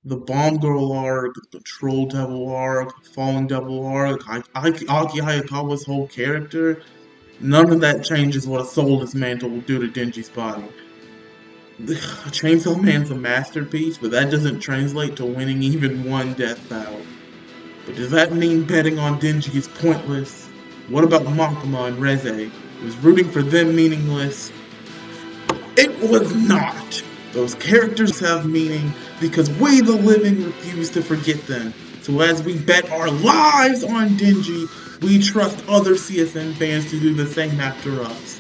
the Bomb Girl arc, the Troll Devil arc, the Fallen Devil arc, Aki Hayakawa's whole character, none of that changes what a soulless mantle will do to Denji's body. Chainsaw Man's a masterpiece, but that doesn't translate to winning even one death battle. But does that mean betting on Denji is pointless? What about Makima and Reze? Was rooting for them meaningless? It was not! Those characters have meaning because we the living refuse to forget them. So as we bet our lives on Denji, we trust other CSN fans to do the same after us.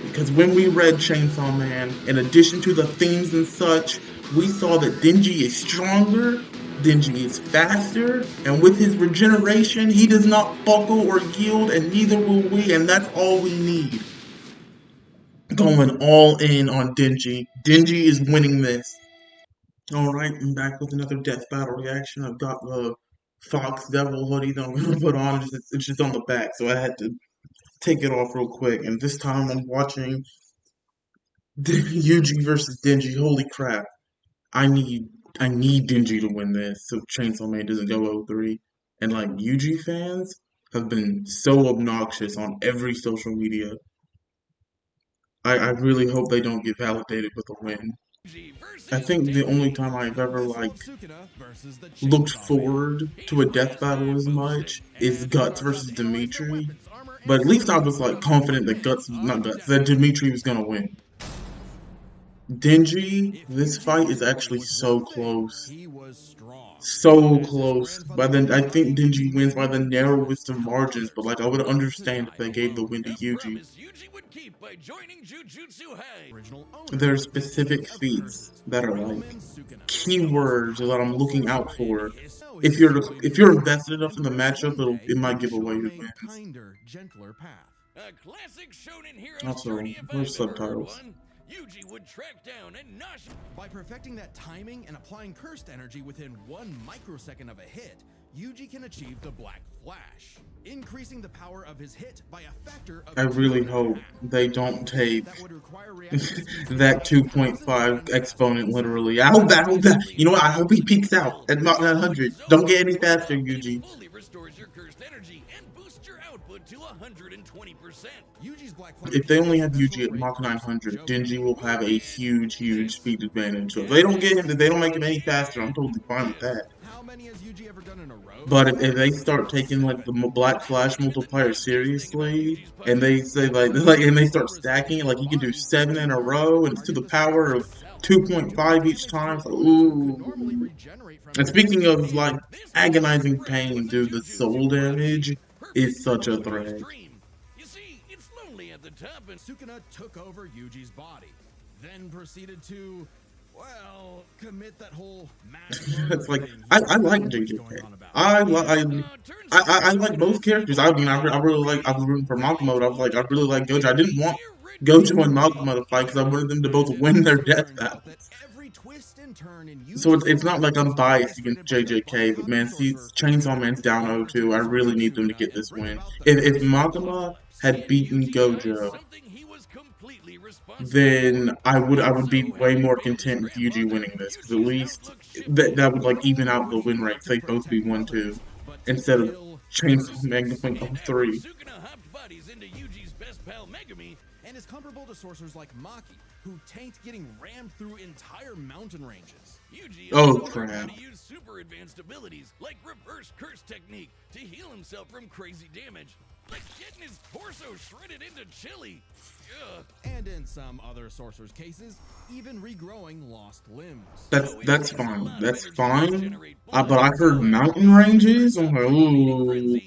Because when we read Chainsaw Man, in addition to the themes and such, we saw that Denji is stronger, Denji is faster, and with his regeneration, he does not buckle or yield, and neither will we, and that's all we need. Going all in on Denji. Denji is winning this. Alright, I'm back with another Death Battle reaction. I've got the Fox Devil hoodie that I'm going to put on. It's just on the back, so I had to take it off real quick. And this time I'm watching Yuji versus Denji. Holy crap. I need I need Denji to win this so Chainsaw Man doesn't go 0-3. And like Yuji fans have been so obnoxious on every social media. I really hope they don't get validated with a win. I think the only time I've ever like looked forward to a death battle as much is Guts versus Dimitri. But at least I was like confident that that Dimitri was gonna win. Denji, this fight is actually so close. So close. By then, I think Denji wins by the narrowest of margins, but like I would understand if they gave the win to Yuji. There are specific feats that are like keywords that I'm looking out for. If you're invested enough in the matchup, it might give away who wins. Also, there's subtitles. Yuji would track down and Nash. By perfecting that timing and applying cursed energy within 1 microsecond of a hit, Yuji can achieve the Black Flash, increasing the power of his hit by a factor of I really hope they don't take that 2.5 exponent literally. I hope that, you know what, I hope he peaks out at Mach 900. Don't get any faster, Yuji. To 120%. If they only have Yuji at Mach 900, Denji will have a huge speed advantage. So if they don't get him, if they don't make him any faster, I'm totally fine with that. But if they start taking like the Black Flash multiplier seriously, and they say and they start stacking it, like you can do 7 in a row, and it's to the power of 2.5 each time. So, ooh. And speaking of like agonizing pain, dude, the soul damage is such a threat. You see, it's lonely at the top, and Sukuna took over Yuji's body, then proceeded to, well, commit that whole mass It's like I like JJK. I like both characters. I mean, I really like. I was rooting for Makima. I was like, I really like Gojo. I didn't want Gojo and Makima to fight because I wanted them to both win their death battles. So it's not like I'm biased against JJK, but man, see, Chainsaw Man's down 0-2. I really need them to get this win. If Makima had beaten Gojo, then I would be way more content with Yuji winning this, because at least that would like even out the win rates. They'd both be 1-2 instead of Chainsaw Man going 0-3. And is comparable to sorcerers like Maki, who tanked getting rammed through entire mountain ranges. Yuji oh crap! To use super advanced abilities like reverse curse technique to heal himself from crazy damage, like getting his torso shredded into chili. Ugh. And in some other sorcerers' cases, even regrowing lost limbs. That's fine. That's fine. But I heard mountain ranges. I'm like, ooh,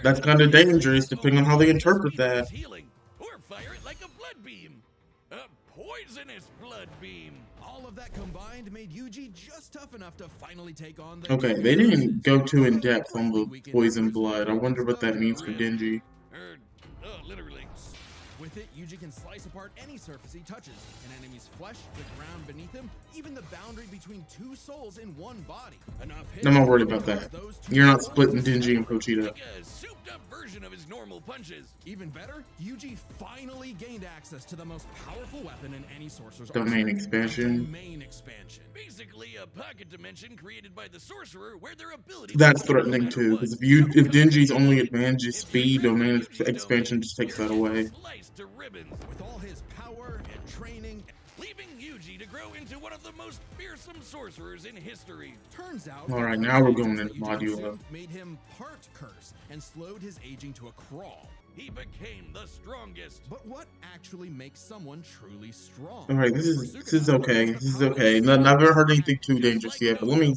that's kind of dangerous, depending on how they interpret that. Fire it like a blood beam. A poisonous blood beam. All of that combined made Yuji just tough enough to finally take on the Okay, they didn't go too in depth on the poison blood. I wonder what that means for Denji. Literally. With it, Yuji can slice apart any surface he touches, an enemy's flesh, the ground beneath him, even the boundary between two souls in one body. Enough hits I'm not worried about that. You're not splitting Denji and Pochita. like a souped-up version of his normal punches. Even better, Yuji finally gained access to the most powerful weapon in any sorcerer's Domain arsenal. expansion. Domain expansion. Basically, a pocket dimension created by the sorcerer where their ability. That's threatening too, because if Denji's only advantage is speed, domain expansion just takes that away. Sliced to ribbons with all his power and training, leaving Yuji to grow into one of the most fearsome sorcerers in history. Turns out, All right, now we're going into Modulo. Made him part curse and slowed his aging to a crawl. He became the strongest. But what actually makes someone truly strong? All right, this is okay. This is okay. I've never heard anything too dangerous yet, but let me.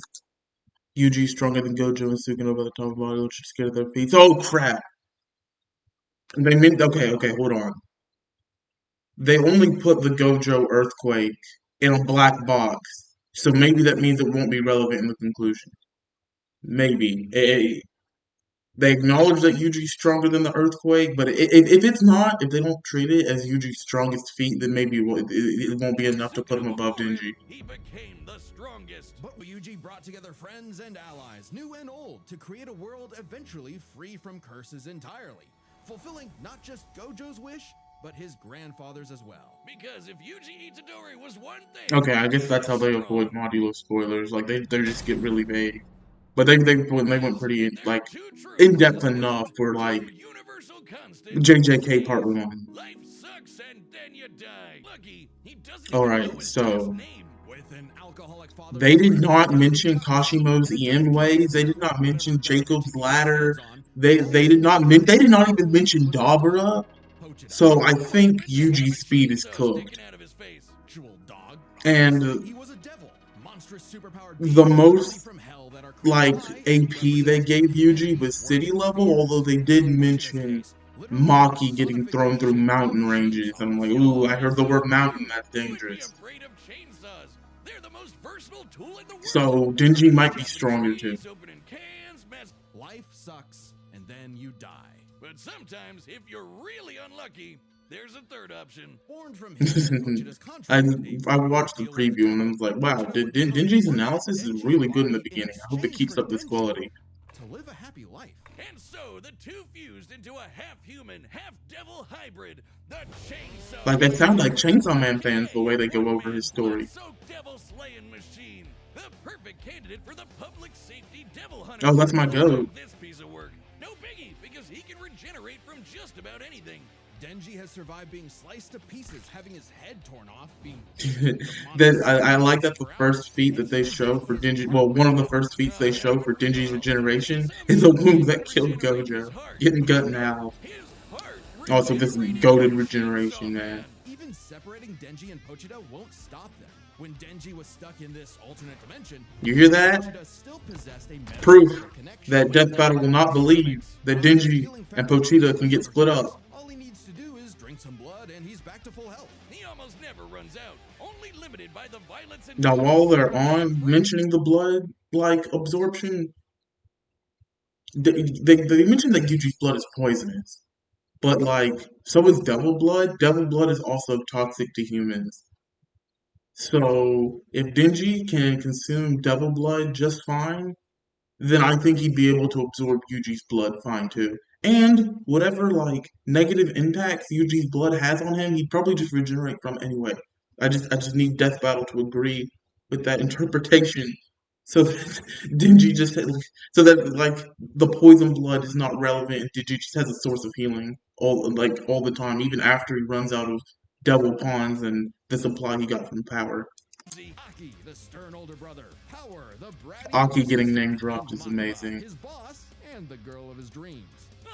Yuji stronger than Gojo and Sukino by the top of Modulo, just scared of their feet. Oh crap! They meant okay. Hold on. They only put the Gojo earthquake in a black box, so maybe that means it won't be relevant in the conclusion. Maybe. They acknowledge that Yuji's stronger than the earthquake, but if it's not, if they don't treat it as Yuji's strongest feat, then maybe it won't be enough to put him above Denji. He became the strongest. But Yuji brought together friends and allies, new and old, to create a world eventually free from curses entirely, fulfilling not just Gojo's wish, but his grandfather's as well. Because if Yuji Itadori was one thing... Okay, I guess that's how they avoid Modulo spoilers. Like, they just get really vague. But they went pretty, like, in-depth enough for, like, JJK Part 1. Life sucks and then you die. Lucky, he doesn't Alright, so... With an alcoholic father, They did not mention Kashimo's EN ways. They did not mention Jacob's ladder. They did not even mention Dabura. So I think Yuji's speed is cooked. And the most, like, AP they gave Yuji was city level, although they did mention Maki getting thrown through mountain ranges. I'm like, ooh, I heard the word mountain, that's dangerous. So Denji might be stronger too. Life sucks, and then you die. But sometimes, if you're really unlucky, there's a third option. Born from I watched the preview and I was like, wow, Denji's analysis is really good in the beginning. I hope it keeps up this quality. To live a happy life. And so the two fused into a half-human, half-devil hybrid, the Chainsaw. Like, they sound like Chainsaw Man fans the way they go over his story. Devil-slaying machine, the perfect candidate for the public safety devil hunter. Oh, that's my goat. This piece of work. No biggie, because he can regenerate from just about anything. Denji has survived being sliced to pieces, having his head torn off, being... I like that the first feat that they show for Denji, well, one of the first feats they show for Denji's regeneration is a wound that killed Gojo, getting gut now. Also, this is goated regeneration, man. Even separating Denji and Pochita won't stop them. When Denji was stuck in this alternate dimension, you hear that? Proof that Death Battle will not believe that Denji and Pochita can get split up. Some blood and he's back to full health. He almost never runs out, only limited by the violence and... Now, while they're on mentioning the blood, like, absorption, they mentioned that Yuji's blood is poisonous. But, like, so is devil blood. Devil blood is also toxic to humans. So, if Denji can consume devil blood just fine, then I think he'd be able to absorb Yuji's blood fine, too. And whatever, like, negative impacts Yuji's blood has on him, he'd probably just regenerate from anyway. I just need Death Battle to agree with that interpretation. So that Denji just so that, like, the poison blood is not relevant and Denji just has a source of healing all the time, even after he runs out of devil pawns and the supply he got from Power. Aki, the stern older brother. Power, the bratty Aki getting name dropped is amazing. His boss and the girl of his dreams.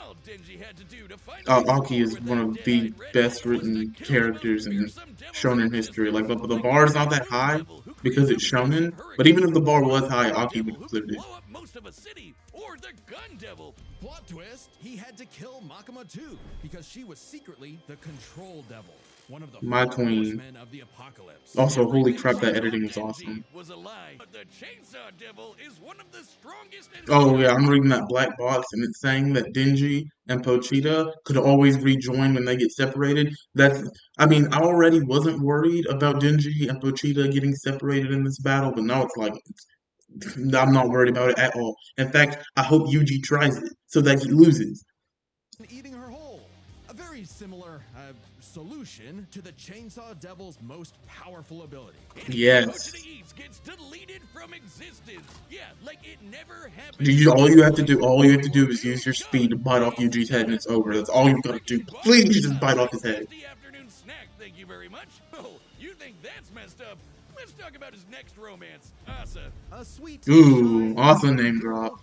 All Denji had to do to find Aki is one of the best written characters in shonen history. Like, the bar is not that high because it's shonen, but even if the bar was high, Aki would have cleared it. Most of a city, or the gun devil. Plot twist, he had to kill Makima too, because she was secretly the control devil. one of the My four queen. horsemen of the apocalypse. Also, holy Everything crap, that Chainsaw editing was Denji awesome. was a lie. But the Chainsaw Devil is one of the strongest and Oh yeah, I'm reading that black box and it's saying that Denji and Pochita could always rejoin when they get separated. I mean, I already wasn't worried about Denji and Pochita getting separated in this battle, but now it's like, I'm not worried about it at all. In fact, I hope Yuji tries it so that he loses. eating her whole. A very similar solution to the Chainsaw Devil's most powerful ability. Yes. Eats gets deleted from existence. Yeah, like it never happened. All you have to do is use your speed to bite off Yuji's head and it's over. That's all you've got to do. Please just bite off his head. Afternoon snack, thank you very much. Oh, you think that's messed up? Let's talk about his next romance, Asa. A sweet. Ooh, awesome name drop.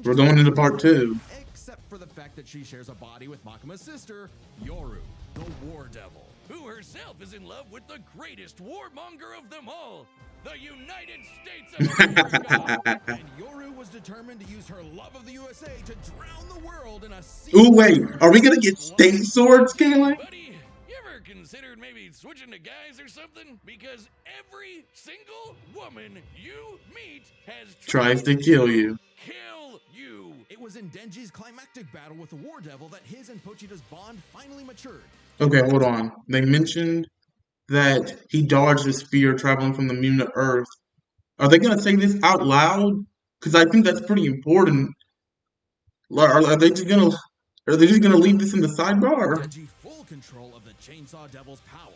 We're going into part 2. Except for the fact that she shares a body with Makima's sister, Yoru, the War Devil, who herself is in love with the greatest warmonger of them all, the United States of America. And Yoru was determined to use her love of the USA to drown the world in a sea. Ooh, wait, are we gonna get state sword scaling? Buddy, you ever considered maybe switching to guys or something? Because every single woman you meet has Tries to kill you. Kill you. It was in Denji's climactic battle with the War Devil that his and Pochita's bond finally matured. Okay, hold on. They mentioned that he dodged a spear traveling from the moon to Earth. Are they gonna say this out loud? Because I think that's pretty important. Are they just gonna leave this in the sidebar? Denji full control of the Chainsaw Devil's power.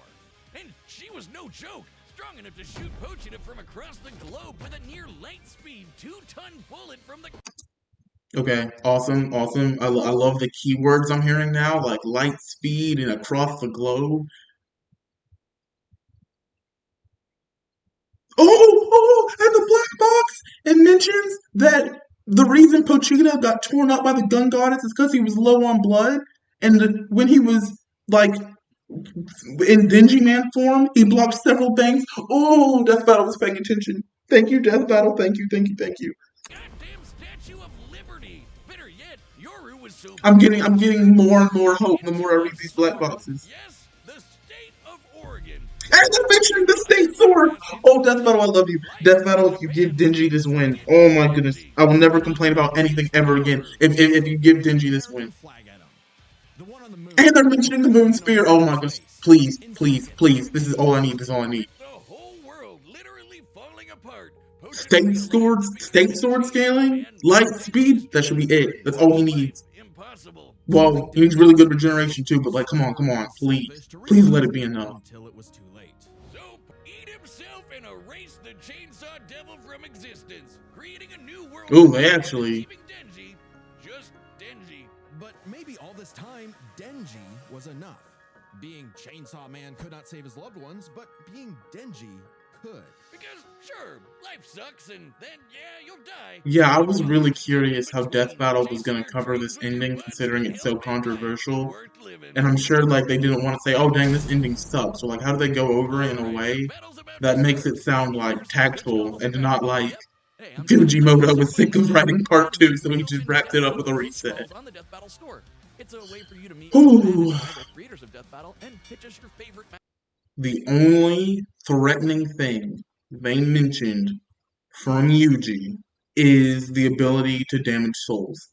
And she was no joke. Strong enough to shoot Pochita from across the globe with a near light speed 2-ton bullet from the... Okay, awesome. I love the keywords I'm hearing now, like light speed and across the globe. And the black box! It mentions that the reason Pochita got torn up by the gun goddess is because he was low on blood, and when he was like in Denji Man form, he blocked several things. Oh, Death Battle was paying attention. Thank you, Death Battle. Thank you. Goddamn Statue of Liberty. Better yet, Yoru was so... I'm getting more and more hope the more I read these black boxes. Yes, the state of Oregon. And they're mentioning the state sword. Oh, Death Battle, I love you. Death Battle, if you give Denji this win, oh my goodness, I will never complain about anything ever again. If you give Denji this win. And they're mentioning the moon spear. Oh my goodness, please. This is all I need. The whole world literally falling apart. State sword scaling, light speed. That should be it. That's all he needs. Impossible. Well, he needs really good regeneration too. But like, come on, please let it be enough. Until it was too late. So eat himself and erase the Chainsaw Devil from existence, creating a new world. Ooh, they actually. Denji, just Denji. But maybe all this time, Denji was enough. Being Chainsaw Man could not save his loved ones, but being Denji could. Because, sure, life sucks, and then, yeah, you'll die. Yeah, I was really curious how Death Battle was going to cover this ending, considering it's so controversial. And I'm sure, like, they didn't want to say, oh, dang, this ending sucks. So, like, how do they go over it in a way that makes it sound, like, tactful and not like Fujimoto was sick of writing part 2, so he just wrapped it up with a reset. On the Death Battle store. It's a way for you to meet Ooh. creators of Death Battle and pitch us your favorite. The only threatening thing they mentioned from Yuji is the ability to damage souls.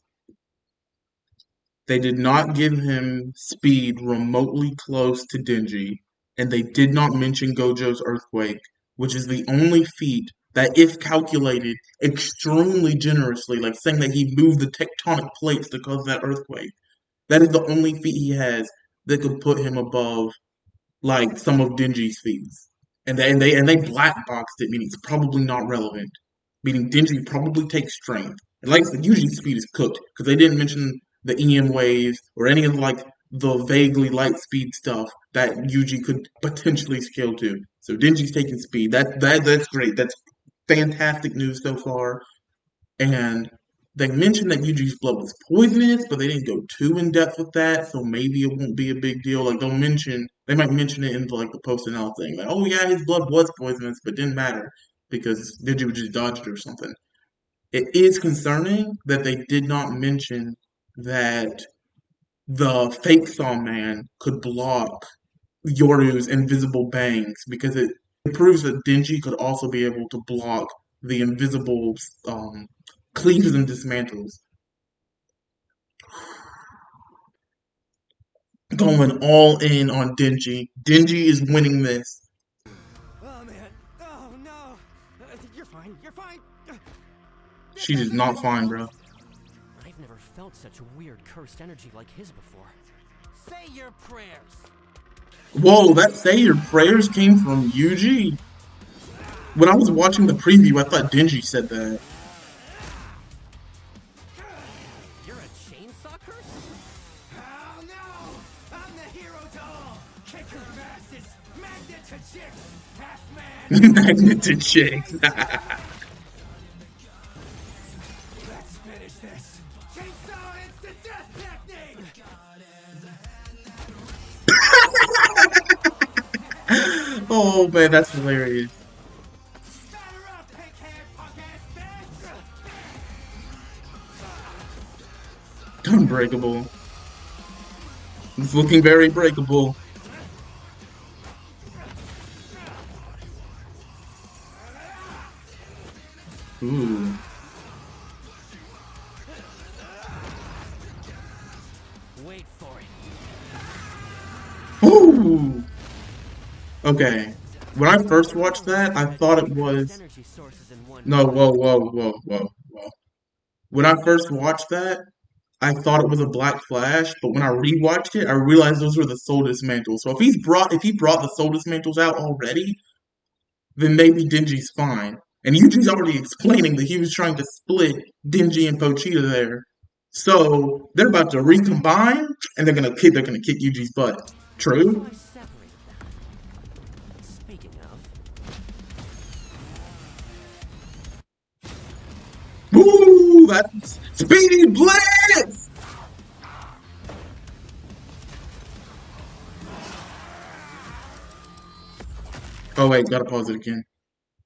They did not give him speed remotely close to Denji, and they did not mention Gojo's Earthquake, which is the only feat that, if calculated extremely generously, like saying that he moved the tectonic plates to cause that earthquake, that is the only feat he has that could put him above like some of Denji's feats. And they black boxed it, meaning it's probably not relevant. Meaning Denji probably takes strength. And like I said, usually speed is cooked, because they didn't mention the EM waves or any of like the vaguely light speed stuff that Yuji could potentially scale to. So Denji's taking speed. That's great. That's fantastic news so far. And they mentioned that Yuji's blood was poisonous, but they didn't go too in depth with that, so maybe it won't be a big deal. Like they might mention it in like the post anal thing, like, oh yeah, his blood was poisonous, but didn't matter because Denji just dodged it or something. It is concerning that they did not mention that the fake Saw Man could block Yoru's invisible bangs because it proves that Denji could also be able to block the invisible cleaves and dismantles. Going all in on Denji. Denji is winning this. Oh man. Oh no. You're fine. You're fine. She is not fine, bro. I've never felt such weird cursed energy like his before. Say your prayers. Whoa, that say your prayers came from Yuji? When I was watching the preview, I thought Denji said that. You're a chainsaw curse? Oh no! I'm the hero to all! Kicker of asses! Magnet to chicks! Half man! Magnet to chicks. Let's finish this! Chainsaw instant death technique! Oh man, that's hilarious. Batter up, pink-haired punk-ass bitch! Unbreakable. It's looking very breakable. Ooh. Wait for it. Ooh. Okay. When I first watched that, I thought it was. Energy sources in one. No, whoa. When I first watched that, I thought it was a Black Flash, but when I rewatched it, I realized those were the Soul Dismantles. So if he brought the Soul Dismantles out already, then maybe Denji's fine. And Yuji's already explaining that he was trying to split Denji and Pochita there. So they're about to recombine, and they're gonna kick Yuji's butt. True? I separated them. Speaking of, Woo! That's Speedy Blitz! Oh wait, gotta pause it again.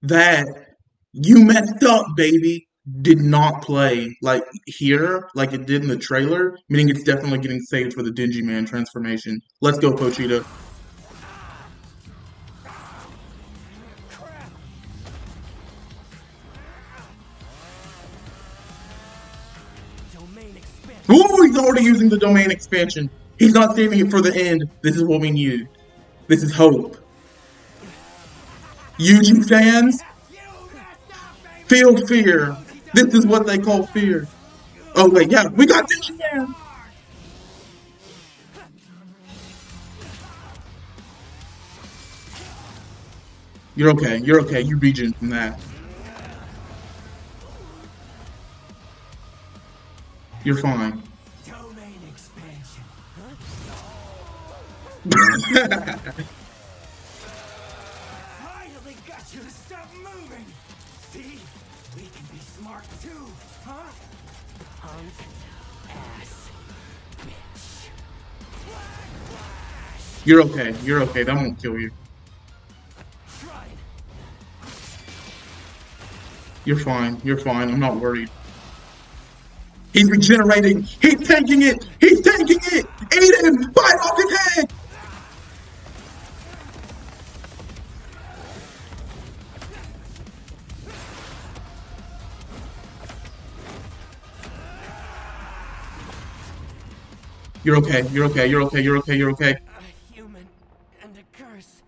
That you messed up, baby, did not play like here, like it did in the trailer, meaning it's definitely getting saved for the Denji Man transformation. Let's go, Pochita. domain expansion. Ooh, he's already using the domain expansion. He's not saving it for the end. This is what we need. This is hope. Yuji fans, feel fear. This is what they call fear. Oh wait, yeah, we got Denji Man. You're okay. You're okay. You regen from that. You're fine. Domain expansion. Finally got you to stop moving! See? We can be smart too, huh? Punk ass bitch. You're okay. You're okay. That won't kill you. Try it. You're fine. You're fine. I'm not worried. He's regenerating. He's taking it. He's taking it. Eat him. Bite off his head. You're okay. You're okay. You're okay. You're okay. You're okay. A human and a curse.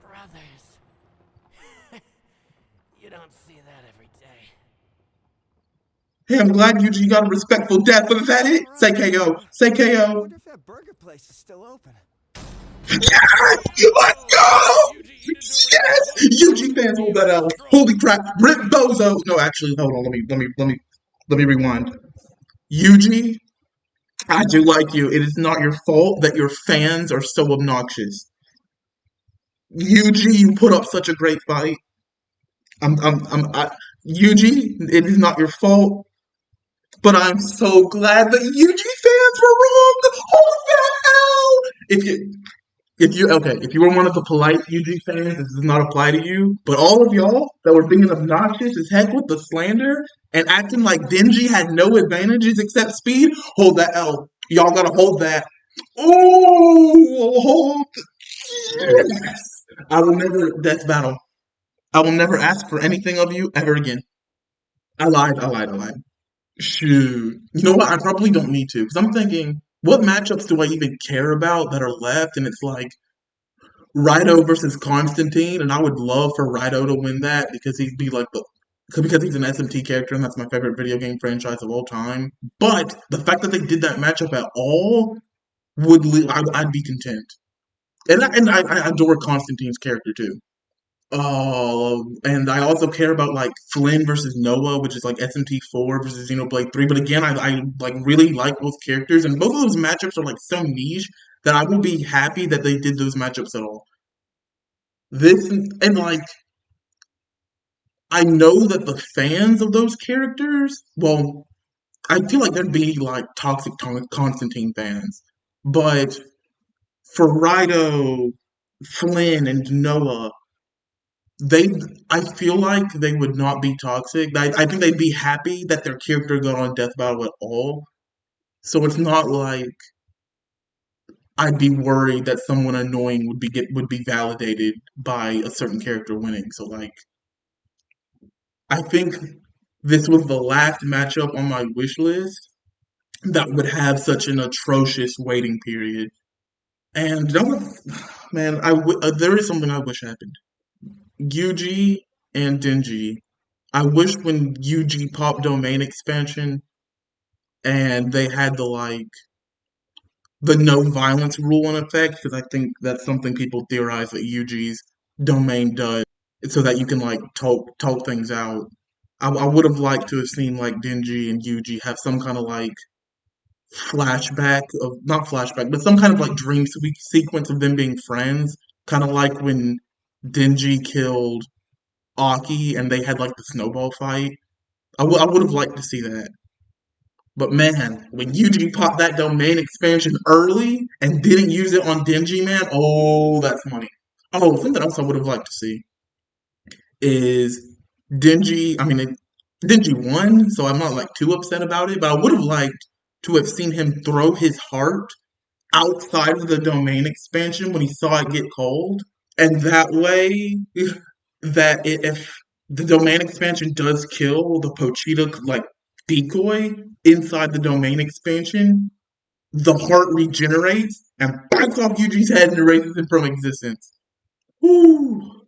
Brothers. You don't see that every day. Hey, I'm glad Yuji got a respectful death, but is that it? Say KO. Say I KO. wonder if that burger place is still open. Yes! Let's go! Yes! Yuji fans hold that out. Holy crap! Rip Bozo. No, actually, hold on. Let me rewind. Yuji, I do like you. It is not your fault that your fans are so obnoxious. Yuji, you put up such a great fight. Yuji, it is not your fault, but I'm so glad that Yuji fans were wrong. What the hell? If you were one of the polite Yuji fans, this does not apply to you. But all of y'all that were being obnoxious as heck with the slander and acting like Denji had no advantages except speed, hold that L. Y'all gotta hold that. Oh, hold. Yes. I will never death battle. I will never ask for anything of you ever again. I lied. Shoot. You know what? I probably don't need to because I'm thinking, what matchups do I even care about that are left? And it's like Rido versus Constantine, and I would love for Rido to win that because he'd be like the because he's an SMT character and that's my favorite video game franchise of all time. But the fact that they did that matchup at all I'd be content. And I adore Constantine's character too. And I also care about like Flynn versus Noah, which is like SMT4 versus Xenoblade 3. But again, I like really like both characters, and both of those matchups are like so niche that I will be happy that they did those matchups at all. This and like I know that the fans of those characters, well, I feel like there'd be like toxic Constantine fans, but for Rido, Flynn, and Noah, they I feel like they would not be toxic. I think they'd be happy that their character got on Death Battle at all. So it's not like I'd be worried that someone annoying would be validated by a certain character winning. So like I think this was the last matchup on my wish list that would have such an atrocious waiting period. And that was, man, there is something I wish happened. Yuji and Denji. I wish when Yuji popped domain expansion and they had the no violence rule in effect, because I think that's something people theorize that Yuji's domain does, so that you can like talk things out. I would have liked to have seen like Denji and Yuji have some kind of like flashback of not flashback, but some kind of like dream sequence of them being friends, kind of like when Denji killed Aki and they had like the snowball fight. I would have liked to see that. But man, when Yuji popped that domain expansion early and didn't use it on Denji, man, oh, that's money. Oh, something else I would have liked to see is Denji. Denji won, so I'm not like too upset about it. But I would have liked to have seen him throw his heart outside of the domain expansion when he saw it get cold, and that way, if the domain expansion does kill the Pochita like decoy inside the domain expansion, the heart regenerates and bites off Yuji's head and erases him from existence. Ooh,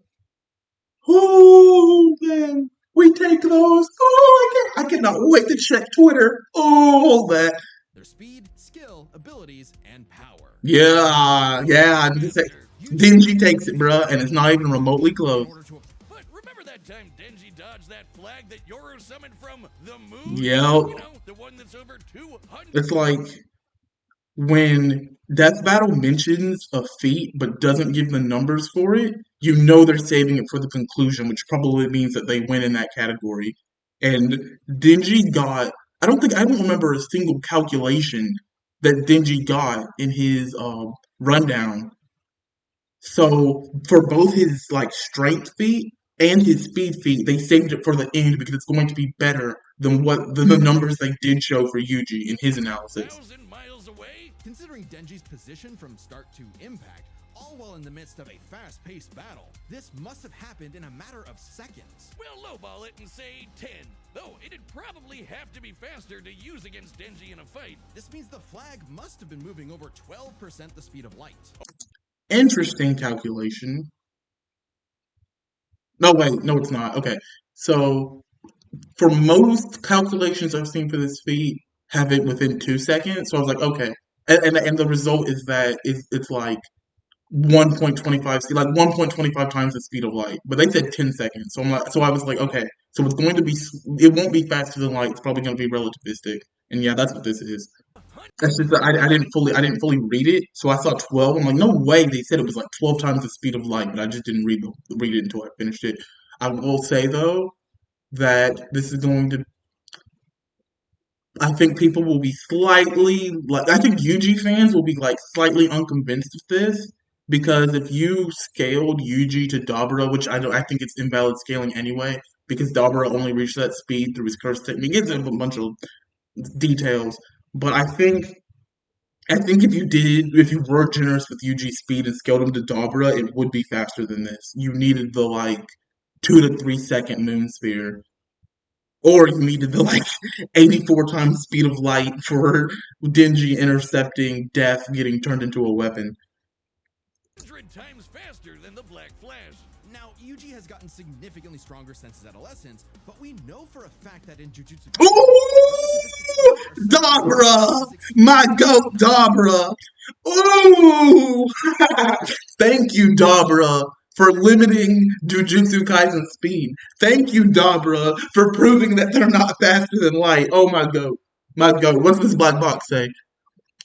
ooh, man, we take those. Oh, I cannot wait to check Twitter. Oh, all that. Their speed, skill, abilities, and power. Yeah. Denji takes it, bruh, and it's not even remotely close. But remember that time Denji dodged that flag that Yoru summoned from the moon? Yep. You know, the one that's over 200. It's like when Death Battle mentions a feat but doesn't give the numbers for it, you know they're saving it for the conclusion, which probably means that they win in that category. And Denji got, I don't remember a single calculation that Denji got in his rundown. So for both his like strength feat and his speed feat, they saved it for the end because it's going to be better than the numbers they did show for Yuji in his analysis. 1,000 miles away? Considering Denji's position from start to impact, all while in the midst of a fast-paced battle, this must have happened in a matter of seconds. We'll lowball it and say 10, though it'd probably have to be faster to use against Denji in a fight. This means the flag must have been moving over 12% the speed of light. Interesting calculation. No, wait, no, it's not. Okay, so for most calculations I've seen for this feat, have it within 2 seconds. So I was like, okay, and the result is that it's like 1.25, like 1.25 times the speed of light. But they said 10 seconds, so I was like, okay, so it won't be faster than light. It's probably going to be relativistic, and yeah, that's what this is. That's just that I didn't fully read it, so I saw 12. I'm like, no way. They said it was like 12 times the speed of light, but I just didn't read it until I finished it. I will say though that this is going to. I think people will be slightly like. I think Yuji fans will be like slightly unconvinced of this because if you scaled Yuji to Dabura, which I think it's invalid scaling anyway, because Dabura only reached that speed through his curse technique. It's a bunch of details, but I think I think if you were generous with Yuji's speed and scaled him to Dabra, it would be faster than this. You needed the like 2 to 3 second moon sphere, or you needed the like 84 times speed of light for Denji intercepting Death getting turned into a weapon. 100 times faster than the Black Flash. Now, Yuji has gotten significantly stronger since his adolescence, but we know for a fact that in Jujutsu Ooh! Dabra! My goat Dabra! Ooh! Thank you, Dabra, for limiting Jujutsu Kaisen's speed. Thank you, Dabra, for proving that they're not faster than light. Oh my goat. My goat. What's this black box say?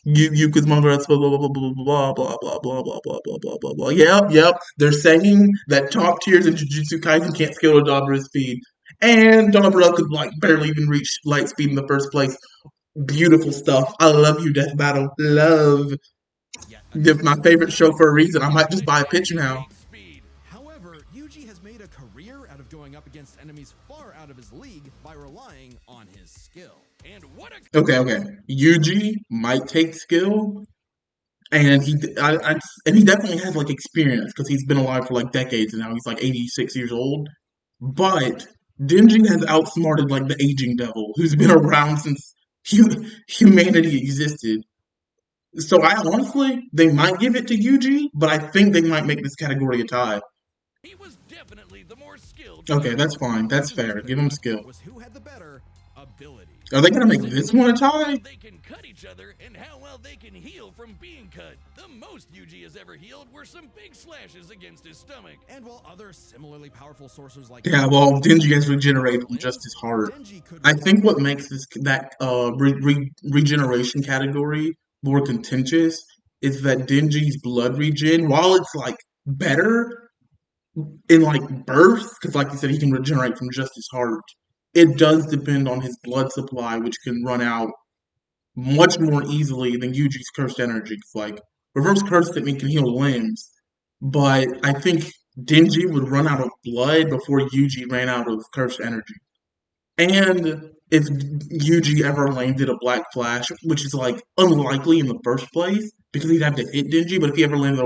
You could blah blah blah blah blah blah blah blah blah blah blah blah blah blah blah. Yep. They're saying that top tiers in Jujutsu Kaisen can't scale to Dabra's speed. And Dabra could like barely even reach light speed in the first place. Beautiful stuff. I love you, Death Battle. Love. If my favorite show for a reason, I might just buy a picture now. Speed. However, Yuji has made a career out of going up against enemies far out of his league by relying on his skill. And what a Okay. Yuji might take skill, and he definitely has like experience because he's been alive for like decades and now he's like 86 years old. But Denji has outsmarted like the aging devil, who's been around since humanity existed. So I honestly, they might give it to Yuji, but I think they might make this category a tie. he was definitely the more skilled. Okay, that's fine. That's fair. Give him skill. Was who had the better ability. Are they gonna make this one a tie? They can cut each other and how well they can heal from being cut. The most Yuji has ever healed were some big slashes against his stomach. And while other similarly powerful sorcerers like Yeah, well, Denji has regenerated just as hard. Denji could I think what makes regeneration category more contentious is that Denji's blood regen, while it's like better in like birth, because like you said, he can regenerate from just his heart. It does depend on his blood supply, which can run out much more easily than Yuji's cursed energy. 'Cause, like reverse curse technique can heal limbs, but I think Denji would run out of blood before Yuji ran out of cursed energy. And if Yuji ever landed a Black Flash, which is like unlikely in the first place because he'd have to hit Denji, but if he ever landed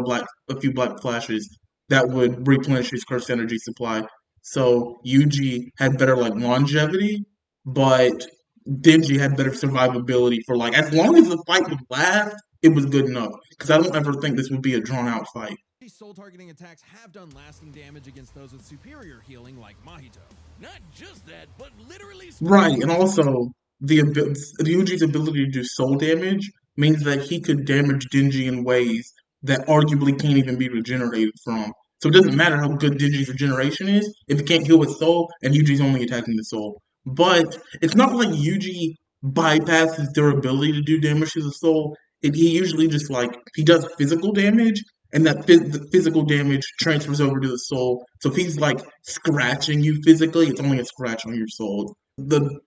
a few Black Flashes, that would replenish his cursed energy supply. So Yuji had better like longevity, but Denji had better survivability for like as long as the fight would last, it was good enough. Because I don't ever think this would be a drawn out fight. These soul targeting attacks have done lasting damage against those with superior healing like Mahito. Not just that, but literally Right, and also Yuji's ability to do soul damage means that he could damage Denji in ways that arguably can't even be regenerated from. So it doesn't matter how good Denji's regeneration is if he can't heal his soul and Yuji's only attacking the soul. But it's not like Yuji bypasses their ability to do damage to the soul. He usually just like he does physical damage, and the physical damage transfers over to the soul. So if he's like scratching you physically, it's only a scratch on your soul. The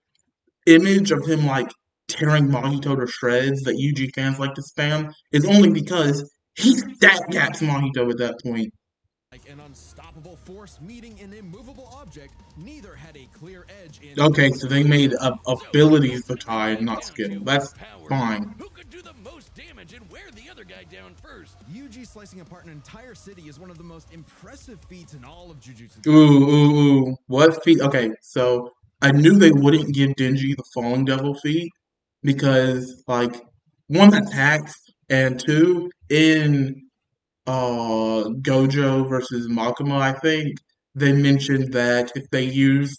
image of him like tearing Mahito to shreds that Yuji fans like to spam is only because he stat gaps Mahito at that point. Like an unstoppable force meeting an immovable object, neither had a clear edge in. Okay, so they made abilities the tie, not skill. That's fine. Who could do the most damage and wear the other guy down first? Yuji slicing apart an entire city is one of the most impressive feats in all of Jujutsu. Ooh. What feat? Okay, so I knew they wouldn't give Denji the Falling Devil feat because, like, one, that's hacks, and two, in Gojo versus Makima, I think they mentioned that if they used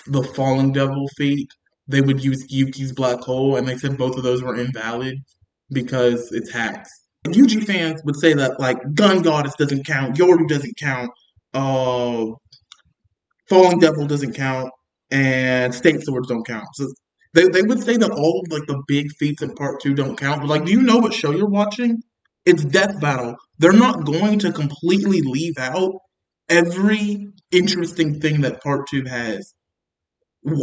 the Falling Devil feat, they would use Yuki's Black Hole, and they said both of those were invalid because it's hacks. Yuji fans would say that like Gun Goddess doesn't count, Yoru doesn't count, uh, Falling Devil doesn't count, and State Swords don't count. So they would say that all of like the big feats in Part 2 don't count. But like, do you know what show you're watching? It's Death Battle. They're not going to completely leave out every interesting thing that Part 2 has.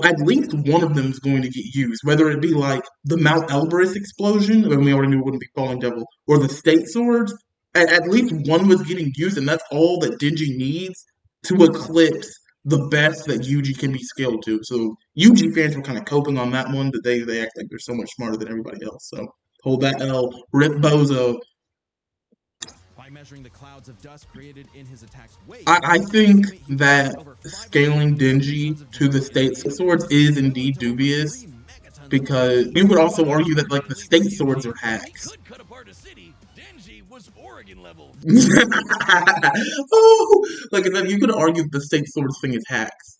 At least one of them is going to get used, whether it be like the Mount Elbrus explosion, and we already knew it wouldn't be Falling Devil, or the State Swords. At least one was getting used, and that's all that Denji needs to eclipse the best that Yuji can be scaled to. So Yuji fans were kind of coping on that one, that they act like they're so much smarter than everybody else. So Hold that L. Rip Bozo. By measuring the clouds of dust created in his attack's wake, I we think estimate he that released over 500 scaling Denji megatons of to the material state energy, swords is equivalent indeed to over dubious 3 megatons of because TNT. you would also argue that like the Unfortunately for state swords are Yuji, when he hacks. could cut apart a city, Denji was Oregon level. Oh, like and then you could argue that the state swords thing is hacks.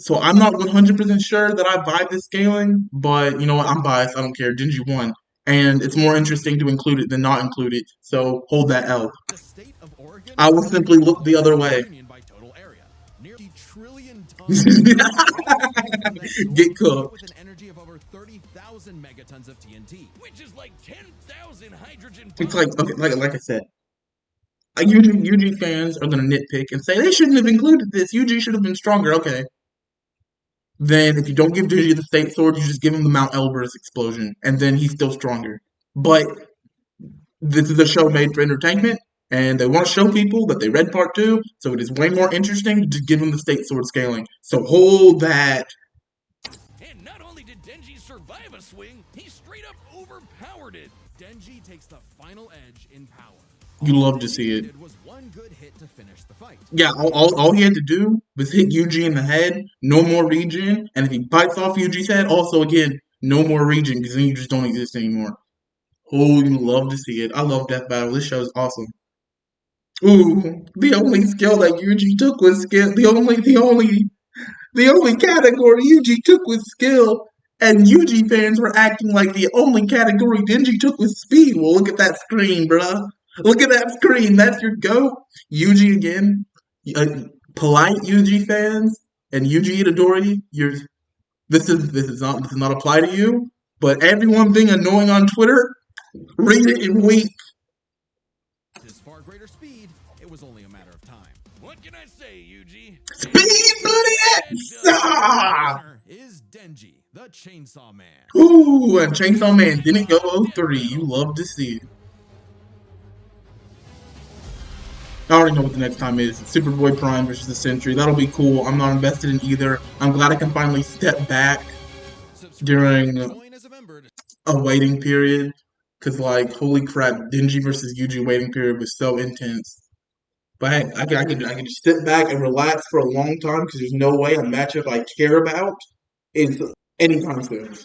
So I'm not 100% sure that I buy this scaling, but you know what? I'm biased. I don't care. Denji won. And it's more interesting to include it than not include it. So hold that L. The state of Oregon I will is simply second look the only other to the way. Union by total area. Nearly trillion tons of that Get sword, cooked. with an energy of over 30,000 megatons of TNT. Which is like 10,000 hydrogen It's bombs. like okay, like I said, UG fans are gonna nitpick and say they shouldn't have included this. UG should have been stronger. Okay, then if you don't give Digi the state sword, you just give him the Mount Elbrus explosion, and then he's still stronger. But this is a show made for entertainment, and they want to show people that they read part two, so it is way more interesting to just give him the state sword scaling. So hold that. And not only did Denji survive a swing, he straight up overpowered it. Denji takes the final edge in power. You All love to Denji see it. needed was one good hit to finish the fight. Yeah, all he had to do was hit Yuji in the head, no more regen, and if he bites off Yuji's head, also again, no more regen, because then you just don't exist anymore. Oh, you love to see it. I love Death Battle. This show is awesome. Ooh, the only skill that Yuji took was skill. The only category Yuji took was skill, and Yuji fans were acting like the only category Denji took was speed. Well, look at that screen, bruh. Look at that screen. That's your go. Yuji again. Polite Yuji fans and Yuji Itadori. This is not apply to you. But everyone being annoying on Twitter, read it and weep. His far greater speed, it was only a matter of time. What can I say, Yuji? Speed Buddy X! Ah! Winner is Denji, the Chainsaw Man. Ooh, and Chainsaw Man didn't go 0-3. You love to see it. I already know what the next time is. It's Superboy Prime versus the Sentry. That'll be cool. I'm not invested in either. I'm glad I can finally step back during Join as a member to a waiting period. Because, like, holy crap, Denji versus Yuji waiting period was so intense. But hey, I can just sit back and relax for a long time because there's no way a matchup I care about is anytime soon.